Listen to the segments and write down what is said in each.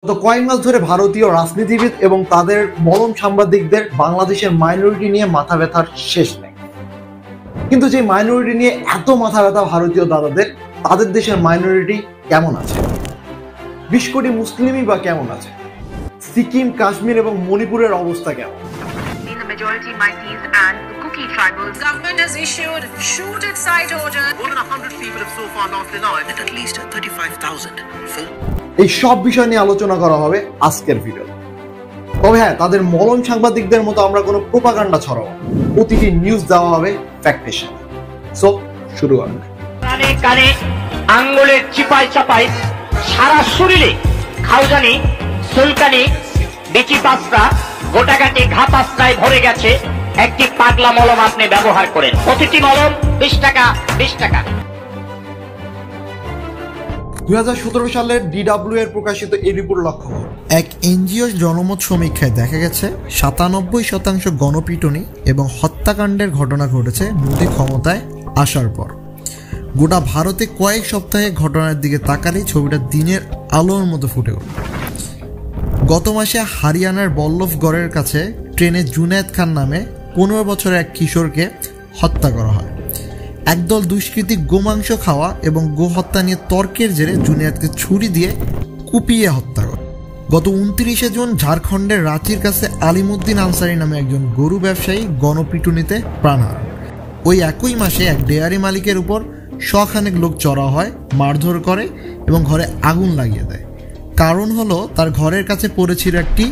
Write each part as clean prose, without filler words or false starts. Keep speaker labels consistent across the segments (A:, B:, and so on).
A: গত কয়েক মাস ধরে ভারতীয় রাজনীতিবিদ এবং তাদের মলম সাংবাদিকদের বাংলাদেশের মাইনরিটি নিয়ে মাথা ব্যথার শেষ নেই। কিন্তু যে মাইনরিটি নিয়ে এত মাথা ব্যথা ভারতীয় দাদাদের, তাদের দেশের মাইনরিটি কেমন আছে? 20 কোটি মুসলিমই বা কেমন আছে? সিকিম, কাশ্মীর এবং মণিপুরের অবস্থা কেমন?
B: Majority Meiteis and Kuki tribals. Government has issued shoot at sight order.
C: More than 100 people have so far lost their lives, and at least 35,000.
A: এই সব বিষয় নিয়ে আলোচনা করা হবে আজকের ভিডিও। তবে হ্যাঁ, তাদের মলম সাংবাদিকদের মতো আমরা কোনো প্রোপাগান্ডা ছড়াবো, প্রতিটি নিউজ দেওয়া হবে ফ্যাক্টের সাথে। সো শুরু করা যাক।
D: কানে কানে আঙ্গুলের চিপাই চাপাই সারা শরীরে খাউজানি, সুলকানি, বেচি পাস্তা, গোটাকাটি ঘা পাস্তায় ভরে গেছে। একটি পাগলা মলম আপনি ব্যবহার করেন, প্রতিটি মলম 20 টাকা 20 টাকা।
A: 2017 সালের DW এর প্রকাশিত এই রিপোর্ট লক্ষ্য করুন।
E: এক এনজিও জনমত সমীক্ষায় দেখা গেছে 97% গণপিটুনি এবং হত্যাকাণ্ডের ঘটনা ঘটেছে মোদি ক্ষমতায় আসার পর। গোটা ভারতে কয়েক সপ্তাহে ঘটনার দিকে তাকালেই ছবিটা দিনের আলোর মতো ফুটে ওঠে। গত মাসে হরিয়ানার বল্লভগড়ের কাছে ট্রেনে জুনায়েদ খান নামে 15 বছরের এক কিশোরকে হত্যা করা হয়। একদল দুষ্কৃতী গোমাংস খাওয়া এবং গো হত্যা নিয়ে তর্কের জেরে জুনায়েদকে ছুরি দিয়ে কুপিয়ে হত্যা করে। গত 29 জুন ঝাড়খণ্ডের রাঁচির কাছে আলিমুদ্দিন আনসারি নামে একজন গরু ব্যবসায়ী গণপিটুনিতে প্রাণ হারান। ওই একই মাসে এক ডেয়ারি মালিকের উপর শখানেক লোক চড়া হয়, মারধর করে এবং ঘরে আগুন লাগিয়ে দেয়। কারণ হলো তার ঘরের কাছে পড়েছিল একটি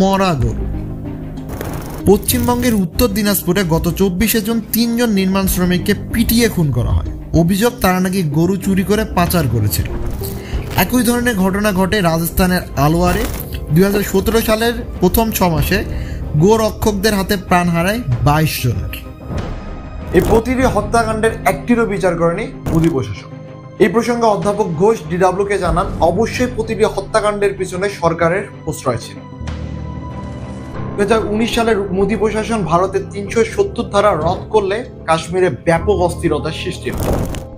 E: মরা গরু। পশ্চিমবঙ্গের উত্তর দিনাজপুরে গত 24 জুন 3 জন নির্মাণ শ্রমিককে পিটিয়ে খুন করা হয়। অভিযোগ তারা নাকি গরু চুরি করে পাচার করেছিল। একই ধরনের ঘটনা ঘটে রাজস্থানের আলোয়ারে। 2017 সালের প্রথম 6 মাসে গো রক্ষকদের হাতে প্রাণ হারায় 22 জনের।
A: এই প্রতিটি হত্যাকাণ্ডের একটিরও বিচার করেনি মোদি প্রশাসন। এই প্রসঙ্গে অধ্যাপক ঘোষ DW-কে জানান, অবশ্যই প্রতিটি হত্যাকাণ্ডের পিছনে সরকারের প্রশ্রয় ছিল। 2019 সালের মোদি প্রশাসন ভারতের 370 ধারা রদ করলে কাশ্মীরে ব্যাপক অস্থিরতার সৃষ্টি হয়।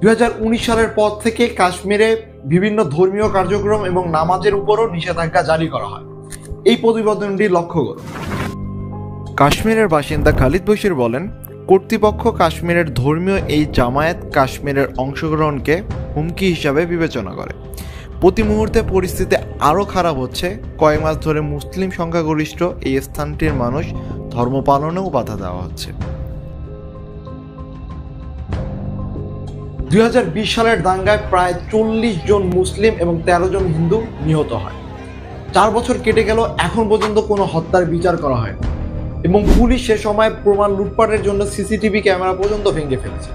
A: 2019 সালের পর থেকে কাশ্মীরে বিভিন্ন ধর্মীয় কার্যক্রম এবং নামাজের উপরও নিষেধাজ্ঞা জারি করা হয়। এই প্রতিবেদনটি লক্ষ্য করুন। কাশ্মীরের বাসিন্দা খালিদ বশির বলেন, কর্তৃপক্ষ কাশ্মীরের ধর্মীয় এই জামায়াত কাশ্মীরের অংশগ্রহণকে হুমকি হিসাবে বিবেচনা করে। প্রতি মুহূর্তে পরিস্থিতি আরও খারাপ হচ্ছে। কয়েক মাস ধরে মুসলিম সংখ্যাগরিষ্ঠ এই স্থানটির মানুষ ধর্ম পালনেও বাধা দেওয়া হচ্ছে। 2020 সালের দাঙ্গায় প্রায় 40 জন মুসলিম এবং 13 জন হিন্দু নিহত হয়। 4 বছর কেটে গেল, এখন পর্যন্ত কোনো হত্যার বিচার করা হয়নি এবং পুলিশ সে সময় প্রমাণ লুটপাটের জন্য সিসিটিভি ক্যামেরা পর্যন্ত ভেঙে ফেলেছে।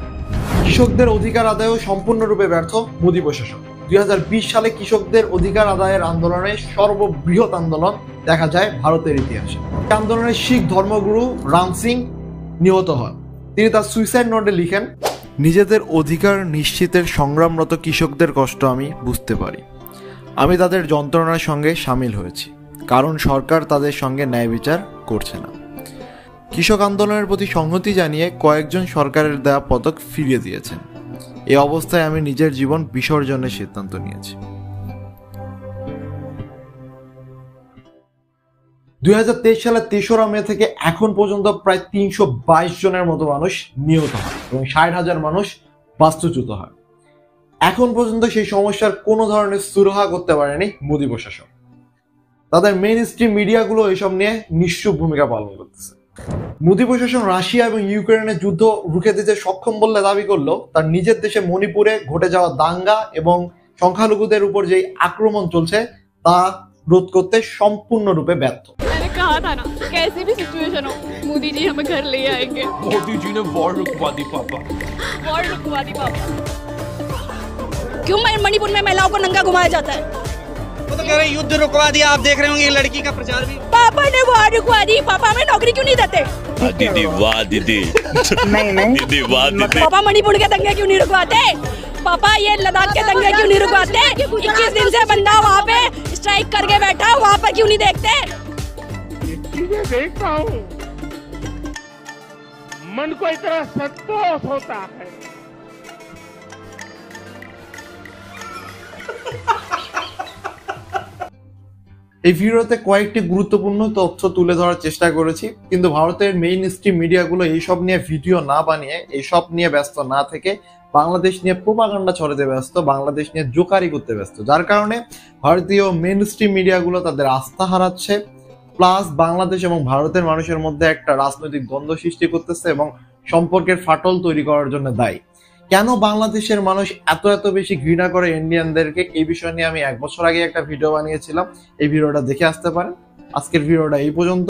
A: কৃষকদের অধিকার আদায়ও সম্পূর্ণরূপে ব্যর্থ মোদি প্রশাসন। 2020 সালে কৃষকদের অধিকার আদায়ের আন্দোলনে সর্ববৃহৎ আন্দোলন দেখা যায় ভারতের ইতিহাসে। এই আন্দোলনে শিখ ধর্মগুরু রাম সিং নিহত হন। তিনি তার সুইসাইড নোটে লিখেন, নিজেদের অধিকার নিশ্চিতের সংগ্রামরত কৃষকদের কষ্ট আমি বুঝতে পারি। আমি তাদের যন্ত্রণার সঙ্গে সামিল হয়েছি, কারণ সরকার তাদের সঙ্গে ন্যায় বিচার করছে না। কৃষক আন্দোলনের প্রতি সংহতি জানিয়ে কয়েকজন সরকারের দেওয়া পদক ফিরিয়ে দিয়েছেন। এই অবস্থায় আমি নিজের জীবন বিসর্জনের সিদ্ধান্ত নিয়েছি। 2023 সালের 3রা মে থেকে এখন পর্যন্ত প্রায় 322 জনের মতো মানুষ নিহত হয় এবং 60,000 মানুষ বাস্তুচ্যুত হয়। এখন পর্যন্ত সেই সমস্যার কোনো ধরনের সুরাহা করতে পারেনি মোদি প্রশাসন। তাদের মেইন স্ট্রিম মিডিয়াগুলো এসব নিয়ে নিশ্চুপ ভূমিকা পালন করতেছে। মোদি প্রশাসন রাশিয়া এবং ইউক্রেনের যুদ্ধ রুখে দিতে সক্ষম বলে দাবি করলেও তার নিজের দেশে মণিপুরে ঘটে যাওয়া দাঙ্গা এবং সংখ্যালঘুদের উপর যে আক্রমণ চলছে তা রোধ করতে সম্পূর্ণরূপে ব্যর্থ।
F: कहा था ना, कैसी भी सिचुएशन हो मोदी जी हमें घर ले आएंगे।
C: मोदी जी ने वॉर रुकवा दी पापा।
F: वॉर रुकवा दी पापा। क्यों मणिपुर में महिलाओं को नंगा घुमाया जाता है?
G: वो तो कह रहे युद्ध रुकवा दिया। आप देख रहे होंगे ये लड़की का प्रचार भी।
F: पापा ने वॉर रुकवा दी। पापा हमें नौकरी क्यों नहीं देते?
C: दीदी वाह दीदी। नहीं दीदी वाह दीदी।
F: पापा मणिपुर के दंगे क्यों नहीं रुकवाते? पापा ये लद्दाख के दंगे क्यों नहीं रुकवाते? 21 दिन से बंदा वहाँ पे स्ट्राइक करके बैठा, वहाँ पर क्यों नहीं देखते?
H: देखता हूँ, मन को इतना संतोष होता है।
A: এই ভিডিওতে কয়েকটি গুরুত্বপূর্ণ তথ্য তুলে ধরার চেষ্টা করেছি, কিন্তু ভারতের মেইন স্ট্রিম মিডিয়াগুলো এইসব নিয়ে ভিডিও না বানিয়ে, এইসব নিয়ে ব্যস্ত না থেকে বাংলাদেশ নিয়ে প্রোপাগান্ডা ছড়াতে ব্যস্ত, বাংলাদেশ নিয়ে জোকারি করতে ব্যস্ত, যার কারণে ভারতীয় মেইন স্ট্রিম মিডিয়াগুলো তাদের আস্থা হারাচ্ছে, প্লাস বাংলাদেশ এবং ভারতের মানুষের মধ্যে একটা রাজনৈতিক দ্বন্দ্ব সৃষ্টি করতেছে এবং সম্পর্কের ফাটল তৈরি করার জন্য দায়ী। কেন বাংলাদেশের মানুষ এত বেশি ঘৃণা করে ইন্ডিয়ানদেরকে, এই বিষয় নিয়ে আমি 1 বছর আগে একটা ভিডিও বানিয়েছিলাম, এই ভিডিওটা দেখে আসতে পারেন। আজকের ভিডিওটা এই পর্যন্ত।